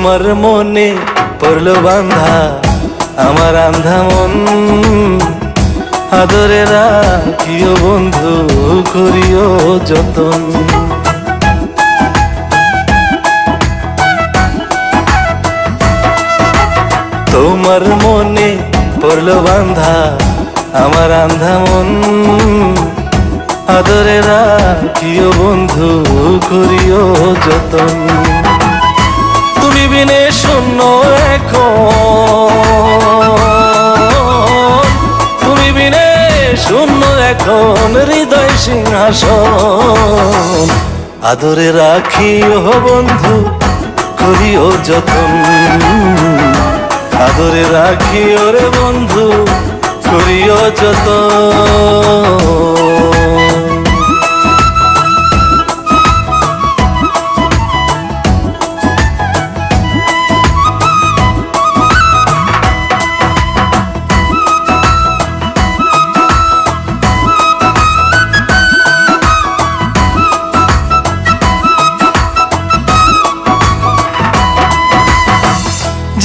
তোমার মনে পড়লো বান্ধা আমার আন্ধা মন, আদরে রাখিও বন্ধু করিও যতন। তোমার মনে পড়লো বান্ধা আমার আন্ধা মন, আদরে রাখিও বন্ধু করিও যতন। তুমি বিনে শূন্য এখন, তুমি বিনে শূন্য এখন হৃদয় সিংহাসন, আদরে রাখিও বন্ধু করিও যতন, আদরে রাখিও রে বন্ধু করিও যতন।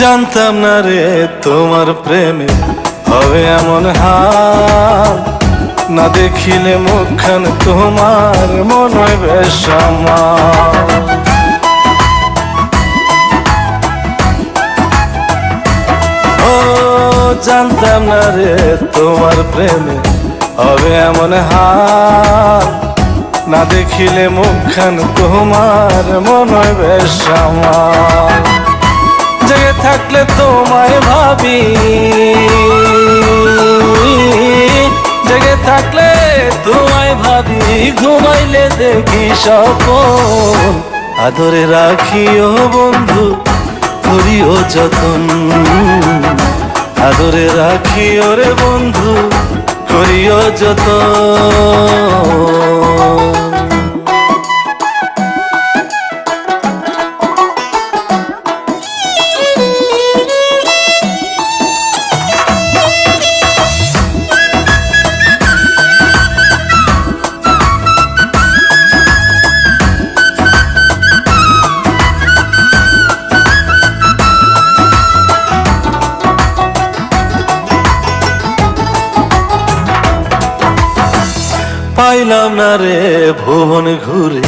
জানতাম না রে তোমার প্রেমে হবে এমন হাল, না দেখিলে মুখখান তোমার মন হয় বেশ আমার। ও জানতাম না রে তোমার প্রেমে হবে এমন হাল, না দেখিলে মুখখান তোমার মন হয় বেশ আমার। জেগে থাকলে তোমায় ভাবি, জেগে থাকলে তোমায় ভাবি, ঘুমাইলে দেখি স্বপ্ন, আদরে রাখিও বন্ধু করিও যতন, আদরে রাখিও রে বন্ধু করিও যতন। পাইলাম না রে ভুবন ঘুরে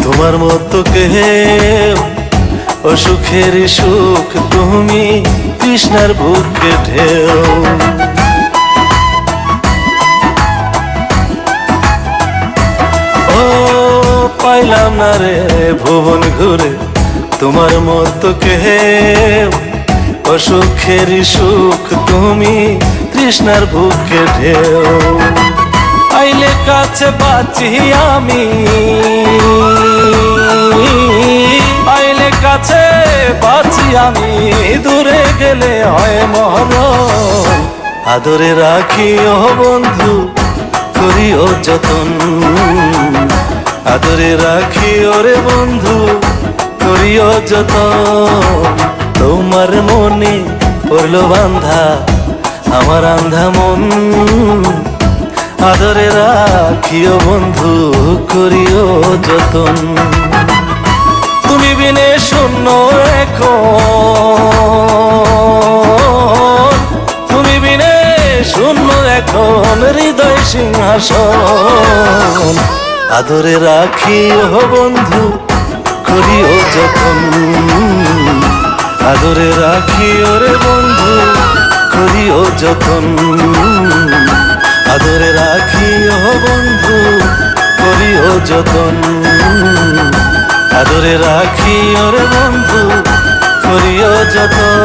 তোমার মতো কেউ, অসুখের সুখ তুমি কৃষ্ণার বুকে ঢেউ। ও পাইলাম না রে ভুবন ঘুরে তোমার মতো কেউ, অসুখের সুখ তুমি কৃষ্ণার বুকে ঢেউ। আইলে কাছে বাঁচি আমি, আইলে কাছে বাঁচি আমি, দূরে গেলে হয় মরণ, আদরে রাখিও বন্ধু করিও যতন, আদরে রাখিও রে বন্ধু করিও যতন। তোমার মনে পড়লো বান্ধা আমার আন্ধা মন, আদরে রাখিও বন্ধু করিও যতন। তুমি বিনে শূন্য এখন, তুমি বিনে শূন্য এখন হৃদয় সিংহাসন, আদরে রাখিও বন্ধু করিও যতন, আদরে রাখিও রে বন্ধু করিও যতন, আদরে রাখিও বন্ধু করিও যতন, আদরে রাখিও রে বন্ধু করিও যতন।